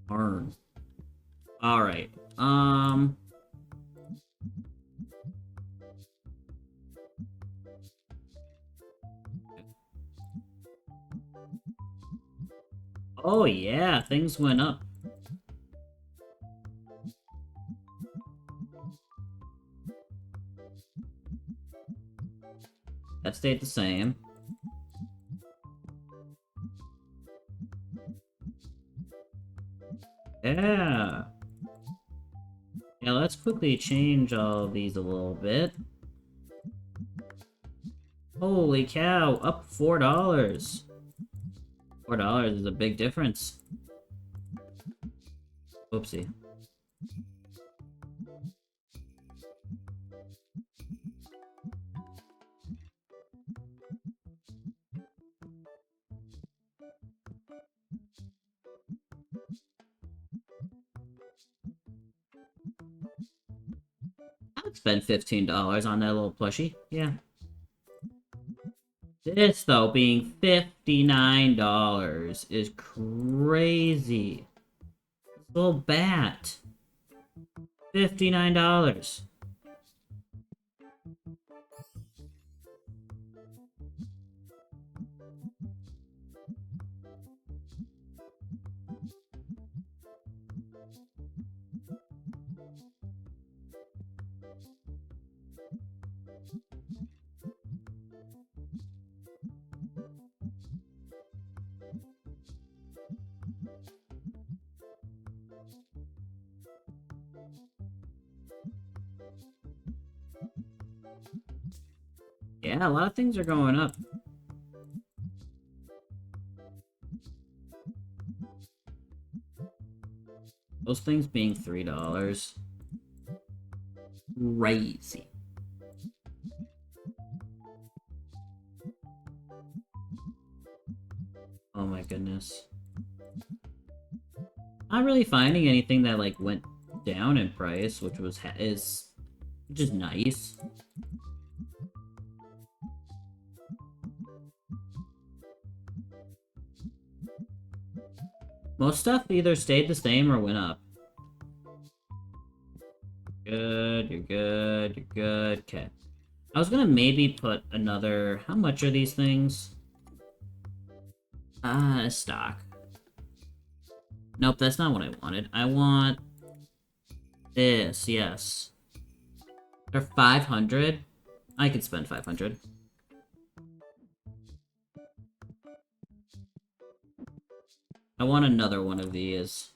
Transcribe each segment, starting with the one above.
Darn. Alright. Um... Oh yeah, things went up. That stayed the same. Yeah. Yeah, let's quickly change all of these a little bit. Holy cow, up $4. $4 is a big difference. Oopsie. I'd spend $15 on that little plushie. Yeah. This, though, being $59 is crazy. This little bat. $59. Yeah, a lot of things are going up. Those things being $3. Crazy. Oh my goodness. Not really finding anything that like went down in price, which was is just nice. Most stuff either stayed the same or went up. Good, you're good, you're good. Okay. I was gonna maybe put another... How much are these things? Stock. Nope, that's not what I wanted. I want... this, yes. They're 500. I could spend 500. I want another one of these.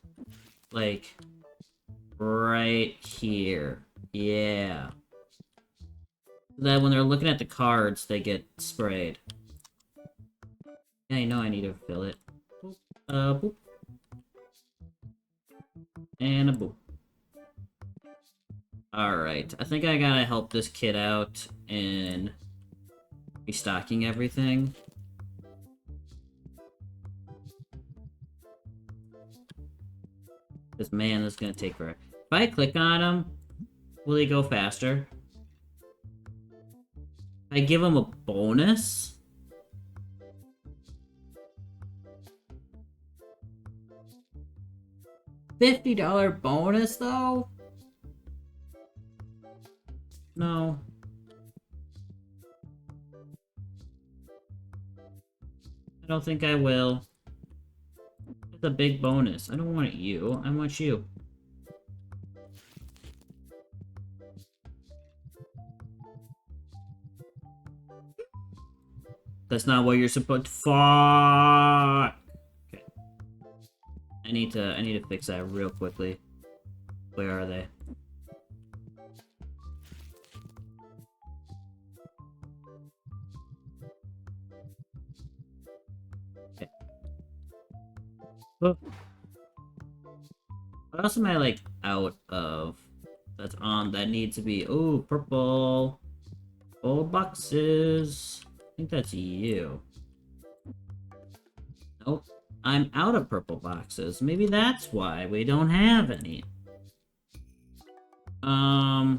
Like... right here. Yeah. That when they're looking at the cards, they get sprayed. Yeah, I know I need to fill it. Boop. Boop. And a boop. Alright, I think I gotta help this kid out in restocking everything. This man is gonna take forever. If I click on him, will he go faster? I give him a bonus? $50 bonus, though? No. I don't think I will. It's a big bonus. I don't want you. I want you. That's not what you're supposed to... Fuck! Okay. I need to fix that real quickly. Where are they? Okay. Oh. What else am I, like, out of? That's on, that needs to be... Ooh, purple. Gold boxes. I think that's you. Nope. I'm out of purple boxes. Maybe that's why we don't have any. Buy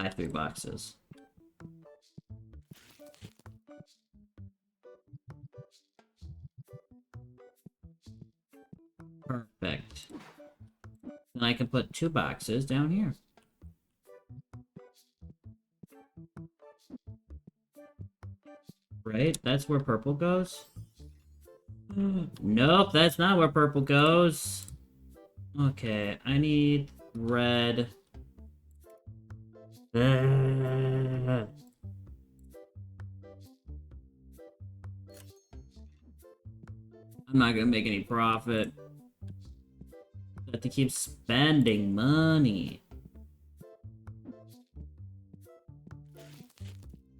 3 boxes. Then I can put 2 boxes down here. Right? That's where purple goes? Nope, that's not where purple goes. Okay, I need red. I'm not gonna make any profit. I have to keep spending money.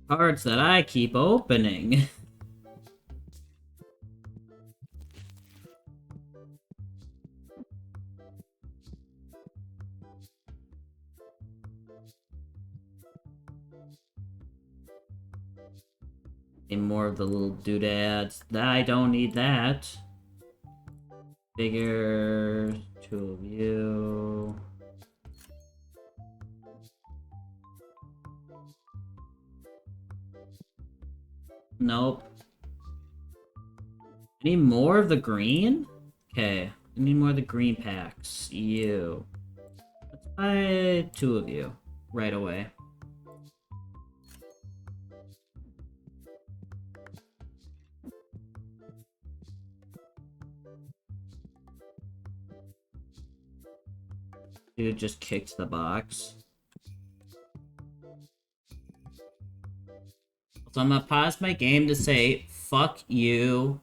Cards that I keep opening. And more of the little doodads. I don't need that. Bigger. 2 of you. Nope. I need more of the green? Okay. I need more of the green packs. You. Let's buy 2 of you. Right away. Dude just kicked the box. So I'm gonna pause my game to say, fuck you.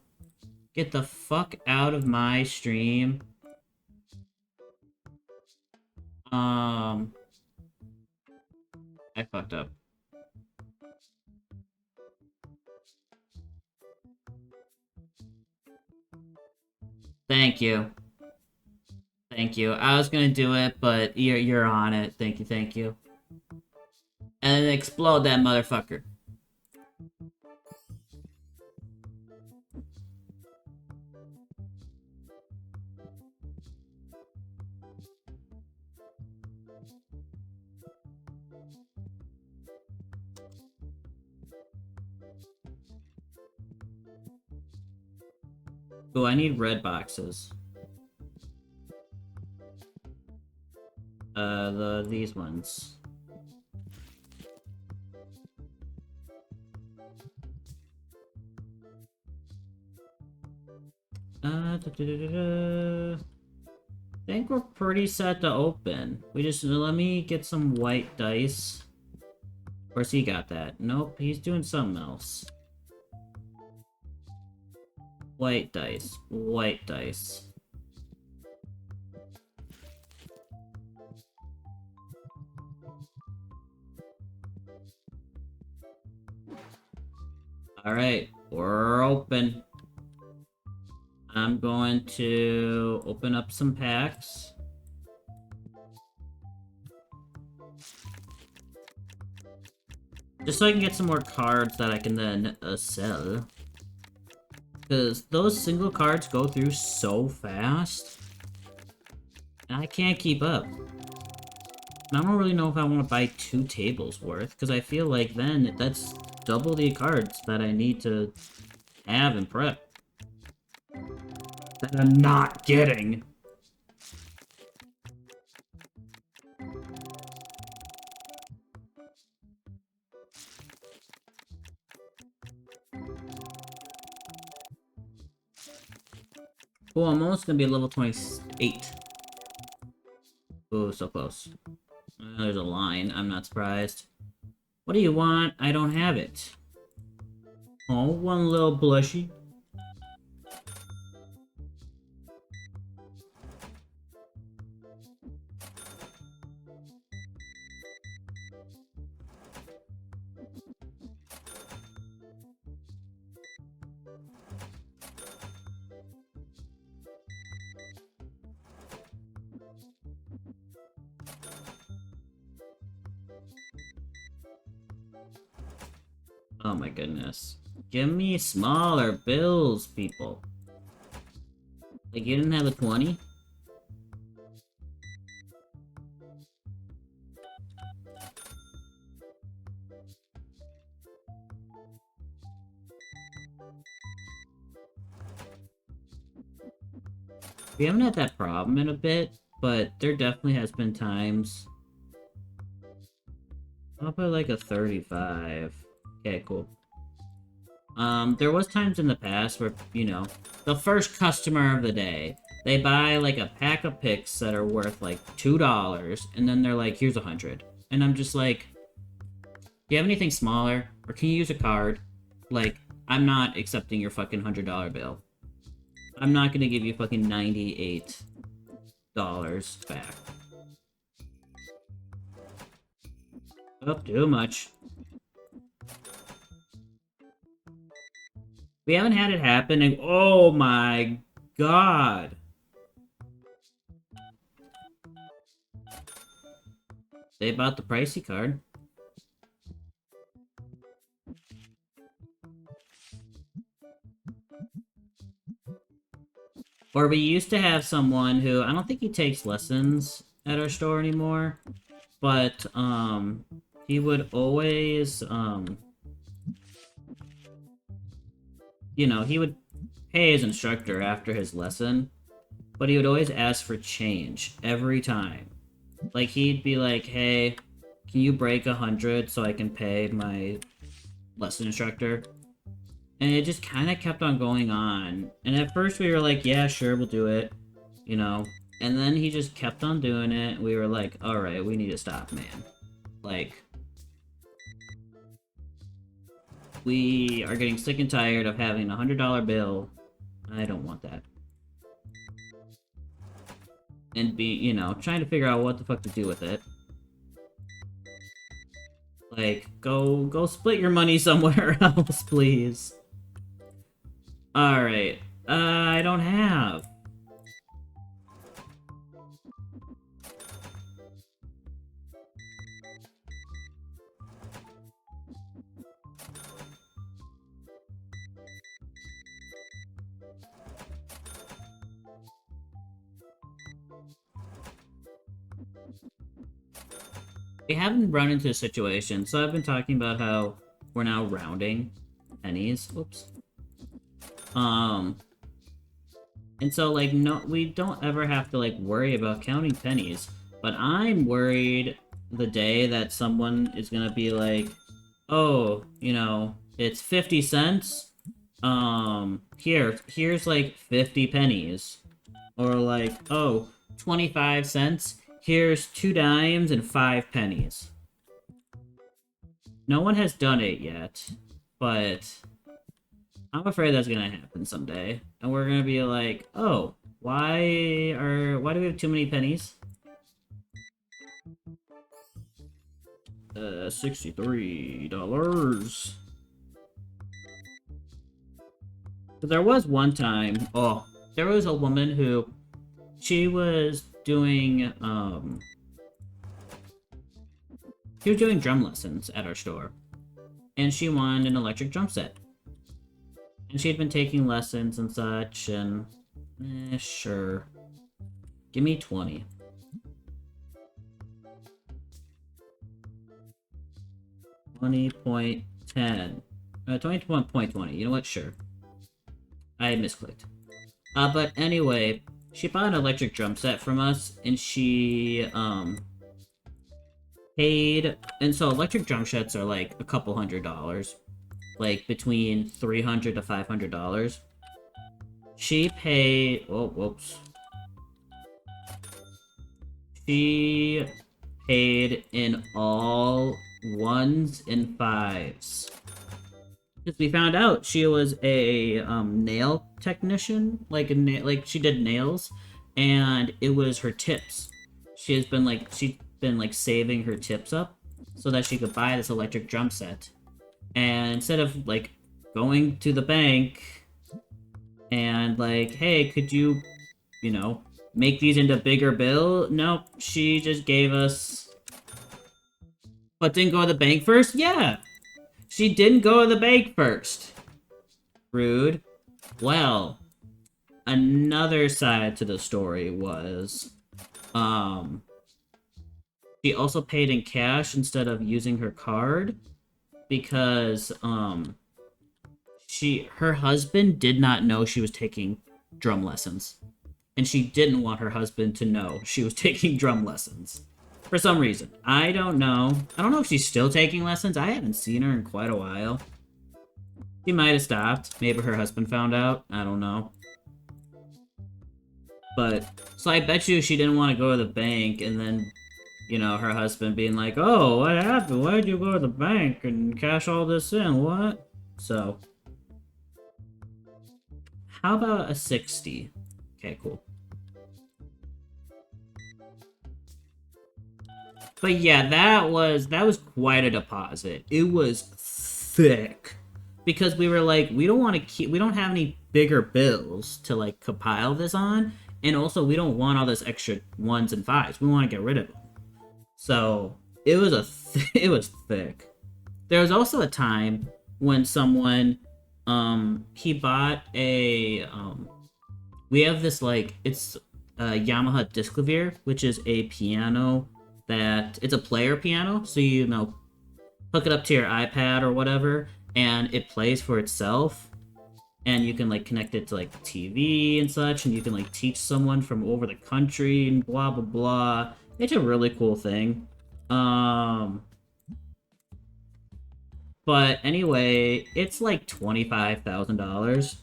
Get the fuck out of my stream. I fucked up. Thank you. Thank you. I was gonna do it, but you're on it. Thank you, thank you. And then explode that motherfucker. Oh, I need red boxes. These ones. I think we're pretty set to open. We just let me get some white dice. Of course, he got that. Nope, he's doing something else. White dice. White dice. Alright, we're open. I'm going to open up some packs. Just so I can get some more cards that I can then sell. Because those single cards go through so fast. And I can't keep up. And I don't really know if I want to buy 2 tables worth. Because I feel like then that's double the cards that I need to have and prep. That I'm not getting. Oh, I'm almost gonna be at level 28. Oh, so close. There's a line. I'm not surprised. What do you want? I don't have it. Oh, one little blushy. Oh my goodness. Give me smaller bills, people. Like, you didn't have a 20? We haven't had that problem in a bit, but there definitely has been times. I'll put like a 35. Okay, cool. There was times in the past where, you know, the first customer of the day, they buy like a pack of picks that are worth like $2, and then they're like, here's 100. And I'm just like, do you have anything smaller? Or can you use a card? Like, I'm not accepting your fucking $100 bill. I'm not gonna give you fucking $98 back. Oh, too much. We haven't had it happen and oh my god. They bought the pricey card. Or we used to have someone who, I don't think he takes lessons at our store anymore, but, he would always, you know, he would pay his instructor after his lesson, but he would always ask for change every time. Like, he'd be like, hey, can you break 100 so I can pay my lesson instructor? And it just kind of kept on going on. And at first we were like, yeah, sure, we'll do it. You know? And then he just kept on doing it. We were like, alright, we need to stop, man. Like, we are getting sick and tired of having a $100 bill. I don't want that. And be, you know, trying to figure out what the fuck to do with it. Like, go split your money somewhere else, please. Alright. I don't have. We haven't run into a situation, so I've been talking about how we're now rounding pennies. Oops. And so, like, no, we don't ever have to, like, worry about counting pennies. But I'm worried the day that someone is gonna be like, oh, you know, it's 50 cents. Here's like 50 pennies. Or like, oh, 25 cents. Here's 2 dimes and 5 pennies. No one has done it yet, but I'm afraid that's gonna happen someday. And we're gonna be like, oh, why do we have too many pennies? $63. But there was one time, there was a woman who, she was doing drum lessons at our store. And she wanted an electric drum set. And she had been taking lessons and such, and sure. Give me 20. 20.10. 20.20. You know what? Sure. I misclicked. But anyway, she bought an electric drum set from us, and she, paid... And so electric drum sets are like a couple $100. Like, between $300 to $500. She paid... Oh, whoops. She paid in all 1s and 5s. Because we found out she was a nail technician, like she did nails, and it was her tips. She'd been saving her tips up so that she could buy this electric drum set. And instead of like going to the bank and like, hey, could you, you know, make these into bigger bill? Nope, she just gave us. But didn't go to the bank first? Yeah. She didn't go to the bank first. Rude. Well, another side to the story was, she also paid in cash instead of using her card because, her husband did not know she was taking drum lessons. and she didn't want her husband to know she was taking drum lessons. For some reason. I don't know. I don't know if she's still taking lessons. I haven't seen her in quite a while. She might have stopped. Maybe her husband found out. I don't know. But, so I bet you she didn't want to go to the bank, and then, you know, her husband being like, oh, what happened? Why'd you go to the bank and cash all this in? What? So, how about a 60? Okay, cool. But yeah, that was quite a deposit. It was thick. Because we were like, we don't have any bigger bills to like compile this on, and also we don't want all this extra ones and fives. We want to get rid of them. So it was it was thick. There was also a time when someone he bought a we have this like it's a Yamaha disc clavier, which is a piano that it's a player piano, so you know hook it up to your iPad or whatever, and it plays for itself, and you can like connect it to like TV and such, and you can like teach someone from over the country and blah blah blah. It's a really cool thing. But anyway, it's like $25,000,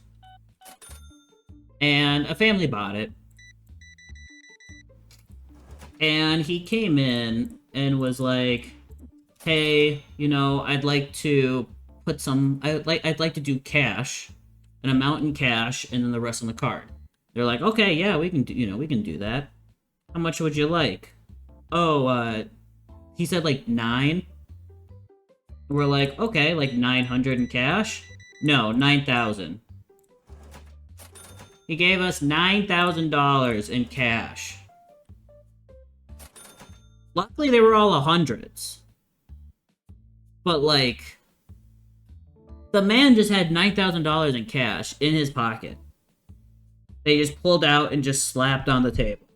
and a family bought it, and he came in and was like, hey, you know, I'd like to put some I'd like to do cash, an amount in cash, and then the rest on the card. They're like, okay, yeah, we can do, you know, we can do that. How much would you like? Oh, he said like 9. We're like, okay, like 900 in cash? No, 9,000. He gave us $9,000 in cash. Luckily, they were all hundreds. But like, the man just had $9,000 in cash in his pocket. They just pulled out and just slapped on the table.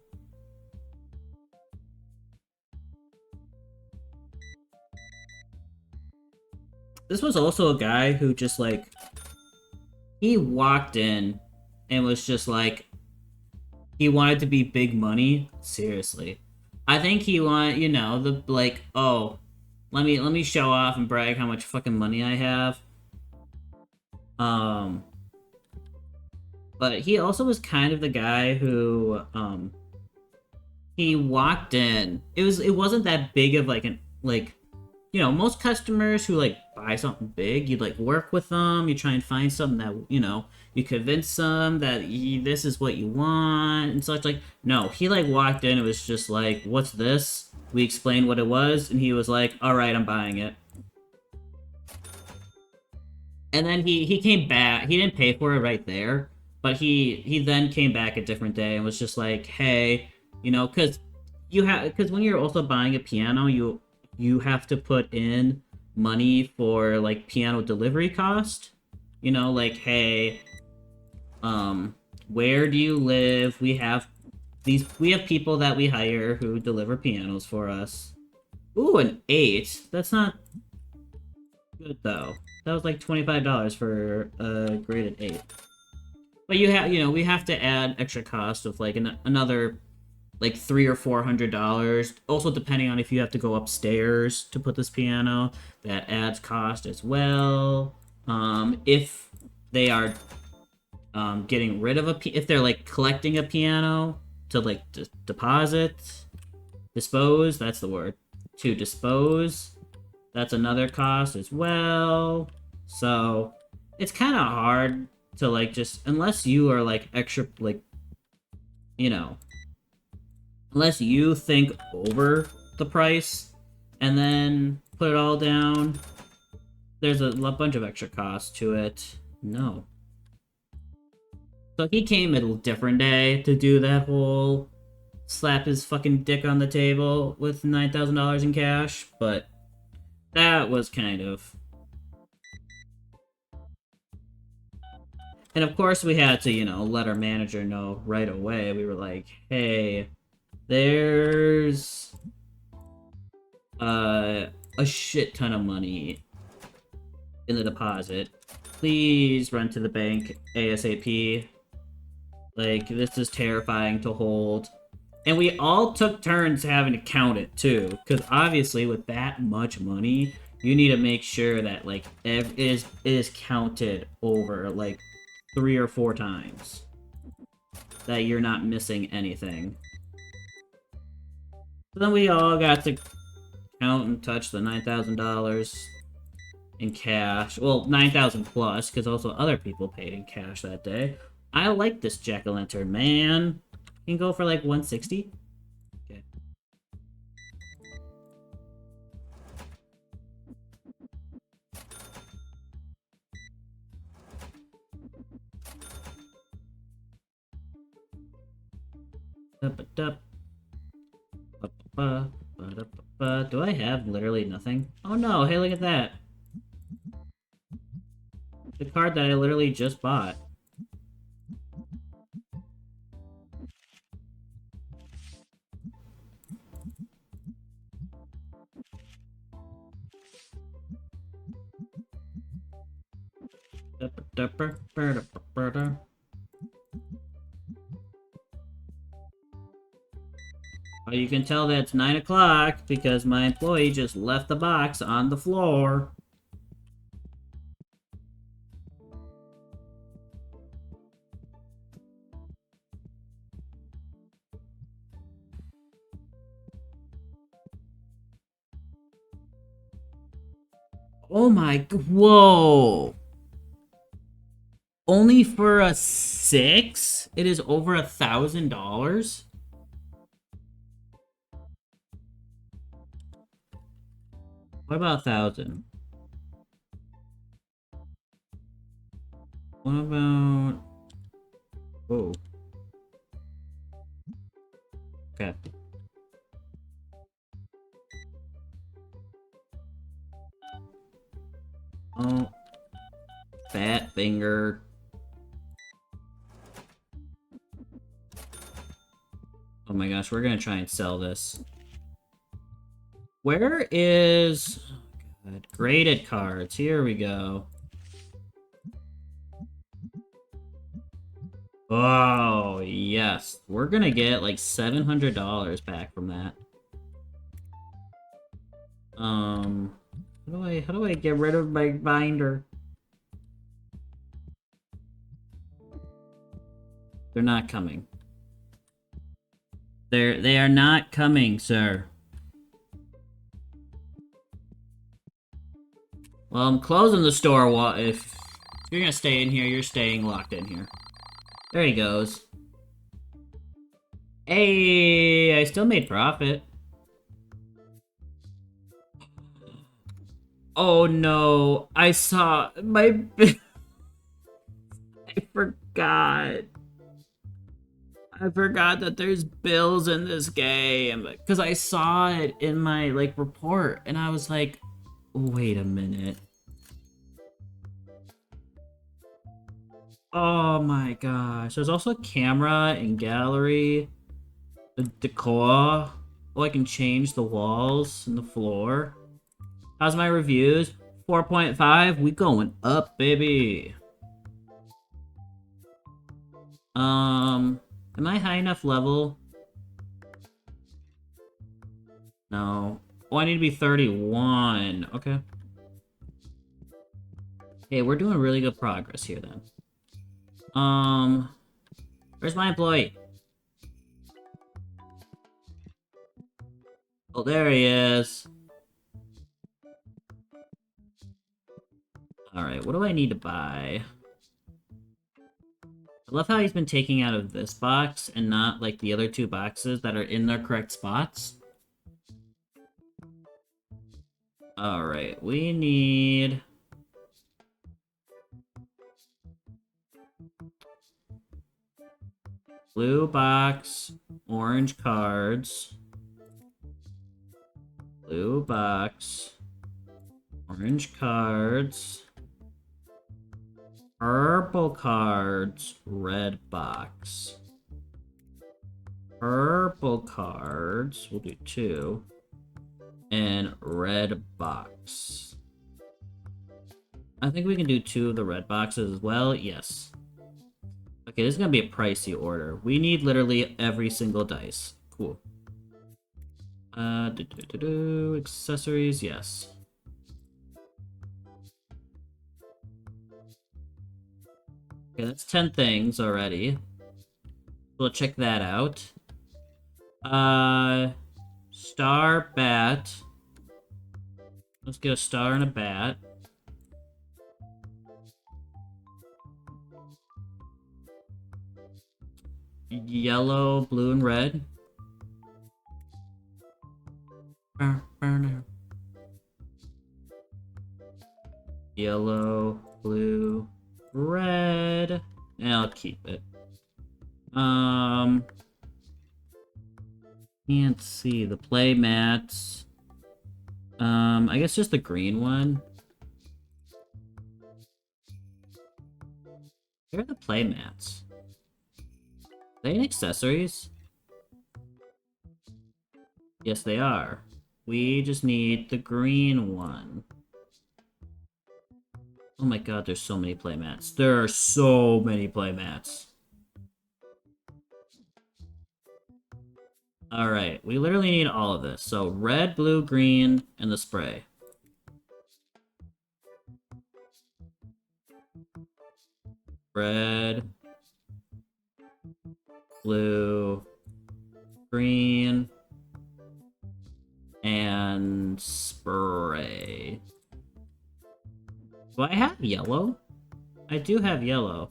This was also a guy who just like, he walked in and was just like, he wanted to be big money. Seriously. I think he wanted, you know, the like, oh, let me show off and brag how much fucking money I have. But he also was kind of the guy who he walked in. It wasn't that big of like an like, you know, most customers who like buy something big, you'd like work with them, you try and find something that, you know, you convince them that this is what you want and such. Like, no, he like walked in, it was just like, what's this? We explained what it was, and he was like, all right, I'm buying it. And then he came back. He didn't pay for it right there, but he then came back a different day and was just like, hey, you know, because when you're also buying a piano, you have to put in money for like piano delivery cost. You know, like, hey, where do you live? We have people that we hire who deliver pianos for us. Ooh, an 8. That's not good though. That was like $25 for a graded 8. But we have to add extra cost of like another like $300 or $400. Also, depending on if you have to go upstairs to put this piano, that adds cost as well. If they are getting rid of if they're like collecting a piano to like dispose, that's the word, to dispose, that's another cost as well. So it's kind of hard to like just, unless you are like extra like, you know, unless you think over the price and then put it all down, there's a bunch of extra costs to it. No. So he came a different day to do that whole slap his fucking dick on the table with $9,000 in cash, but that was kind of... And of course we had to, you know, let our manager know right away. We were like, hey, there's a shit ton of money in the deposit. Please run to the bank ASAP. Like, this is terrifying to hold. And we all took turns having to count it, too. Because obviously, with that much money, you need to make sure that, like, it is counted over, like, 3 or 4 times. That you're not missing anything. So then we all got to count and touch the $9,000 in cash. Well, 9,000 plus, because also other people paid in cash that day. I like this jack-o'-lantern, man. You can go for like 160. Okay. Do I have literally nothing? Oh no, hey, look at that. The card that I literally just bought. Oh, you can tell that it's 9 o'clock because my employee just left the box on the floor. Oh my, whoa. Only for a 6? It is over $1,000? What about 1,000? What about... Whoa. Okay. Oh. Fat finger. Oh my gosh, we're gonna try and sell this. Where is... Oh God. Graded cards. Here we go. Oh, yes. We're gonna get like $700 back from that. How do I get rid of my binder? They're not coming. They are not coming, sir. Well, I'm closing the store. If you're gonna stay in here, you're staying locked in here. There he goes. Hey, I still made profit. Oh no, I saw my... I forgot. I forgot that there's bills in this game. Because I saw it in my, like, report. And I was like, wait a minute. Oh my gosh. There's also a camera and gallery. The decor. Oh, I can change the walls and the floor. How's my reviews? 4.5. We going up, baby. Am I high enough level? No. Oh, I need to be 31. Okay. Hey, we're doing really good progress here, then. Where's my employee? Oh, there he is. Alright, what do I need to buy? I love how he's been taking out of this box and not, like, the other 2 boxes that are in their correct spots. Alright, we need... blue box, orange cards. Blue box, orange cards. Purple cards, red box. Purple cards, we'll do 2. And red box. I think we can do 2 of the red boxes as well, yes. Okay, this is gonna be a pricey order. We need literally every single dice. Cool. Accessories, yes. Okay, that's 10 things already. We'll check that out. Star, bat. Let's get a star and a bat. Yellow, blue, and red. Yellow, blue, red. And I'll keep it. Can't see the play mats. I guess just the green one. Where are the play mats? Are they in accessories? Yes, they are. We just need the green one. Oh my god, there's so many play mats. There are so many play mats. Alright, we literally need all of this. So red, blue, green, and the spray. Red, blue, green, and spray. Do I have yellow? I do have yellow.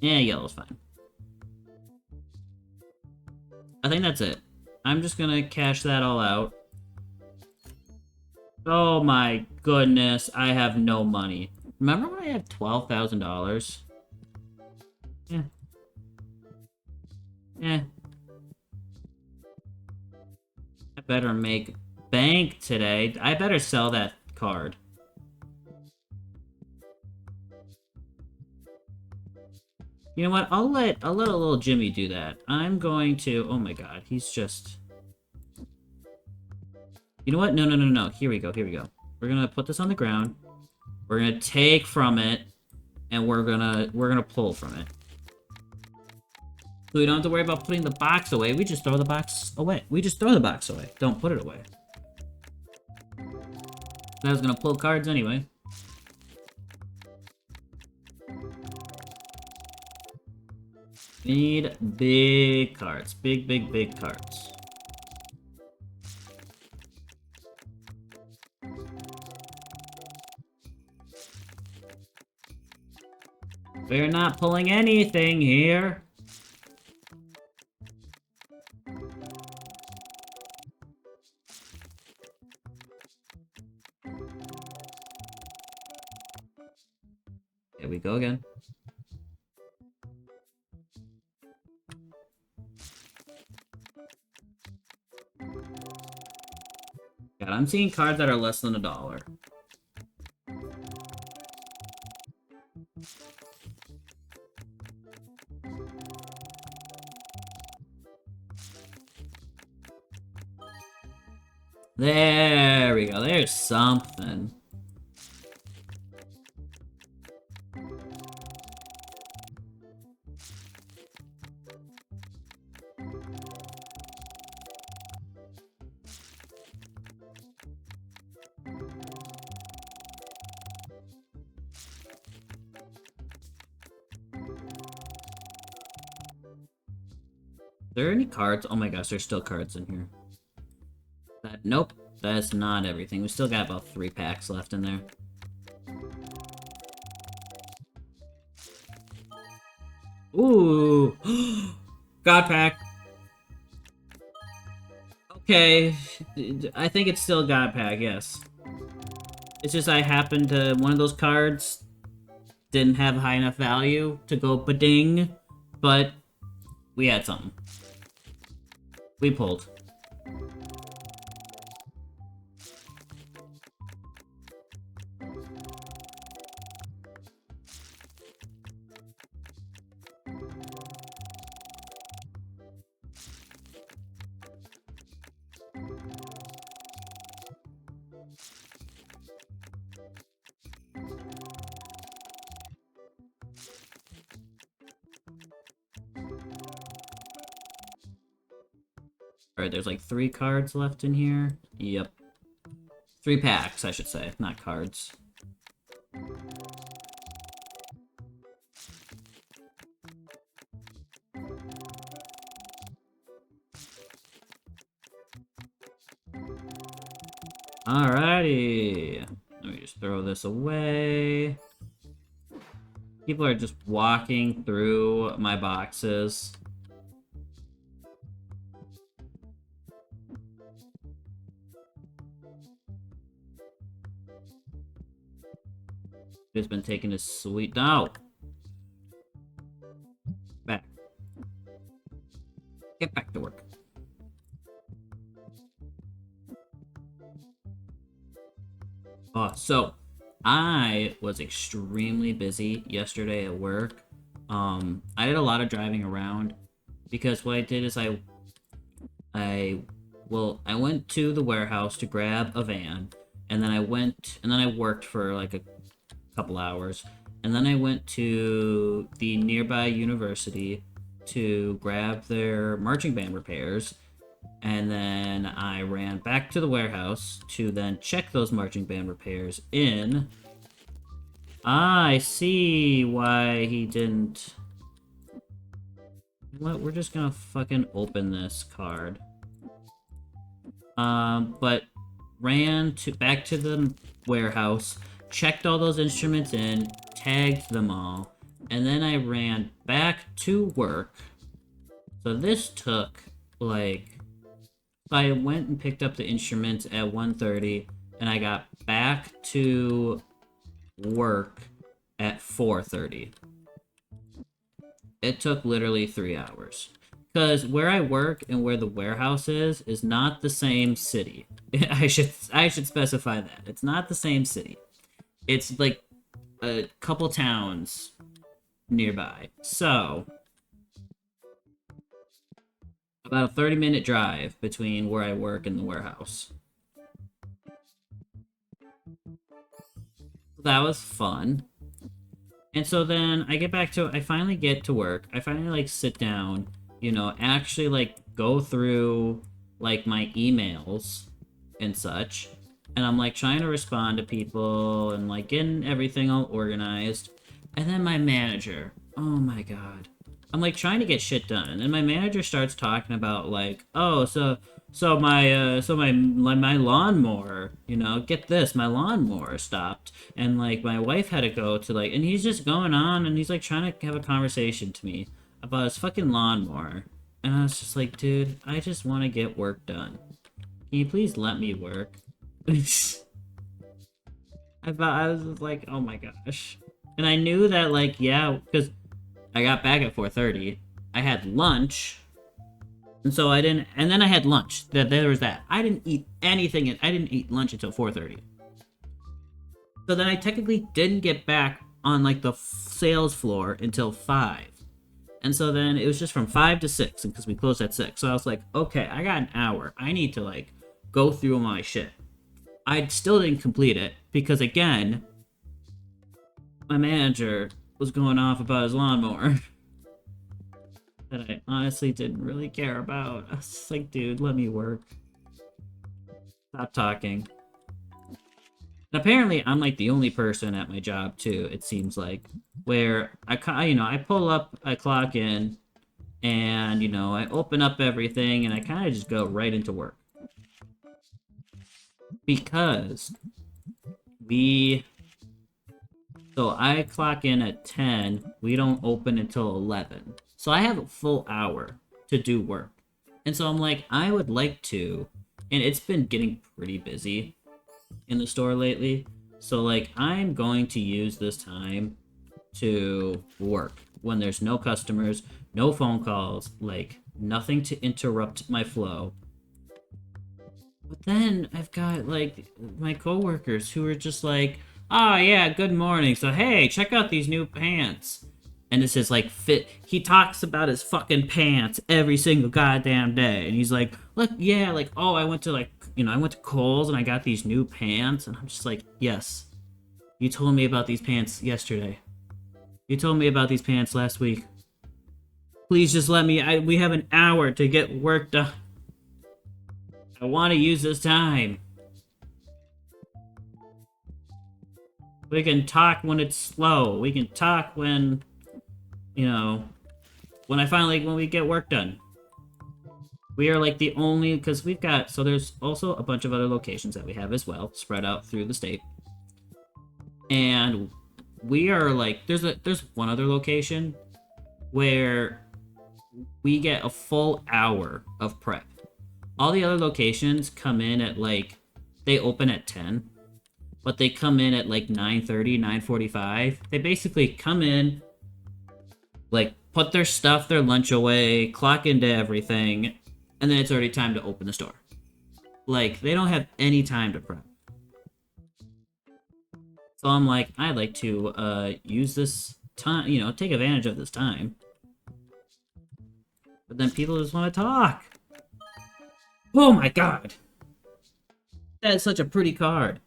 Yeah, yellow's fine. I think that's it. I'm just gonna cash that all out. Oh my goodness, I have no money. Remember when I had $12,000? Yeah. Yeah. I better make bank today. I better sell that card. You know what? I'll let a little Jimmy do that. I'm going to... Oh my god, he's just... You know what? No. Here we go. We're gonna put this on the ground. We're gonna take from it, and we're gonna pull from it. So we don't have to worry about putting the box away. We just throw the box away. Don't put it away. I was gonna pull cards anyway. We need big cards. Big cards. We're not pulling anything here. Here we go again. God, I'm seeing cards that are less than $1. There we go. There's something. Are there any cards? Oh my gosh, there's still cards in here. Nope, that's not everything. We still got about 3 packs left in there. Ooh! God pack! Okay, I think it's still God pack, yes. It's just I happened to... One of those cards didn't have high enough value to go ba-ding, but we had something. We pulled. Alright, there's like 3 cards left in here. Yep. 3 packs, I should say, not cards. Alrighty. Let me just throw this away. People are just walking through my boxes. He's been taking his sweet... No! Back. Get back to work. So I was extremely busy yesterday at work. I did a lot of driving around because what I did is I went to the warehouse to grab a van, and then I worked for like a couple hours, and then I went to the nearby university to grab their marching band repairs. And then I ran back to the warehouse to then check those marching band repairs in. I see why he didn't... What? We're just gonna fucking open this card. But ran back to the warehouse, checked all those instruments in, tagged them all, and then I ran back to work. So this took, like... I went and picked up the instruments at 1:30, and I got back to work at 4:30. It took literally 3 hours. Because where I work and where the warehouse is not the same city. I should specify that. It's not the same city. It's like a couple towns nearby. So... about a 30-minute drive between where I work and the warehouse. That was fun. And so then I finally get to work. I finally, like, sit down, you know, actually, like, go through, like, my emails and such. And I'm, like, trying to respond to people and, like, getting everything all organized. And then my manager, oh my god. I'm like trying to get shit done, and then my manager starts talking about like, oh, so my lawnmower, you know, get this, my lawnmower stopped, and like my wife had to go to like, and he's just going on, and he's like trying to have a conversation to me about his fucking lawnmower, and I was just like, dude, I just want to get work done. Can you please let me work? I was just like, oh my gosh, and I knew that like, yeah, because I got back at 4:30. I had lunch. And so I didn't... And then I had lunch. There was that. I didn't eat anything. I didn't eat lunch until 4:30. So then I technically didn't get back on, like, the sales floor until 5. And so then it was just from 5 to 6. Because we closed at 6. So I was like, okay, I got an hour. I need to, like, go through my shit. I still didn't complete it. Because, again, my manager... was going off about his lawnmower that I honestly didn't really care about. I was just like, dude, let me work. Stop talking. And apparently, I'm like the only person at my job too. It seems like where I pull up, I clock in, and you know, I open up everything, and I kind of just go right into work because So I clock in at 10, we don't open until 11. So I have a full hour to do work. And so I'm like, I would like to, and it's been getting pretty busy in the store lately. So like, I'm going to use this time to work when there's no customers, no phone calls, like nothing to interrupt my flow. But then I've got like my coworkers who are just like, oh yeah, good morning. So hey, check out these new pants. And this is like fit. He talks about his fucking pants every single goddamn day. And he's like, look, yeah, like, oh, I went to Kohl's and I got these new pants. And I'm just like, yes, you told me about these pants yesterday. You told me about these pants last week. Please just let me, we have an hour to get work done. I want to use this time. We can talk when it's slow. We can talk when, you know, when we get work done. We are like the only, because we've got, so there's also a bunch of other locations that we have as well, spread out through the state. And we are like, there's one other location where we get a full hour of prep. All the other locations come in at like, they open at 10, but they come in at like 9:30, 9:45. They basically come in, like, put their stuff, their lunch away, clock into everything, and then it's already time to open the store. Like, they don't have any time to prep. So I'm like, I'd like to use this time, you know, take advantage of this time. But then people just want to talk. Oh my god! That is such a pretty card.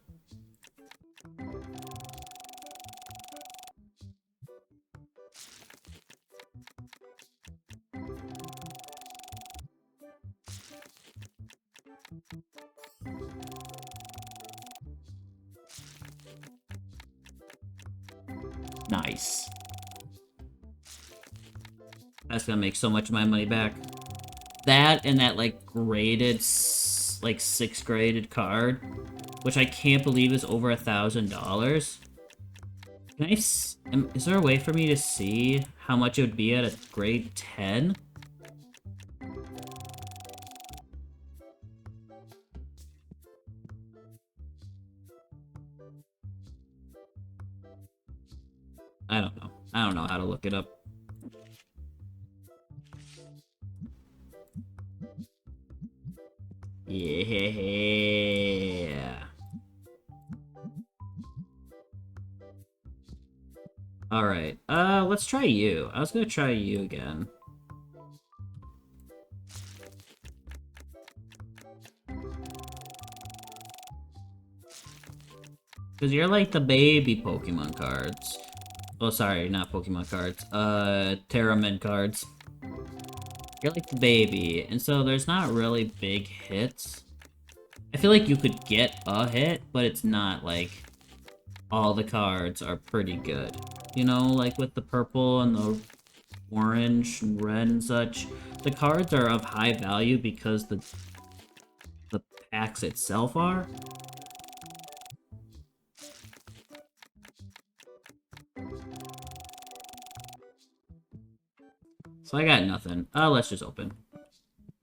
Nice. That's gonna make so much of my money back. That and that, like, graded, like, 6th graded card, which I can't believe is over $1,000. Can is there a way for me to see how much it would be at a grade 10? I don't know. I don't know how to look it up. Yeah. Alright, let's try you. I was gonna try you again. Because you're like the baby Pokemon cards. Oh, sorry, not Pokemon cards. Terramin cards. You're like the baby, and so there's not really big hits. I feel like you could get a hit, but it's not like all the cards are pretty good. You know, like with the purple and the orange and red and such. The cards are of high value because the packs itself are. So I got nothing. Let's just open.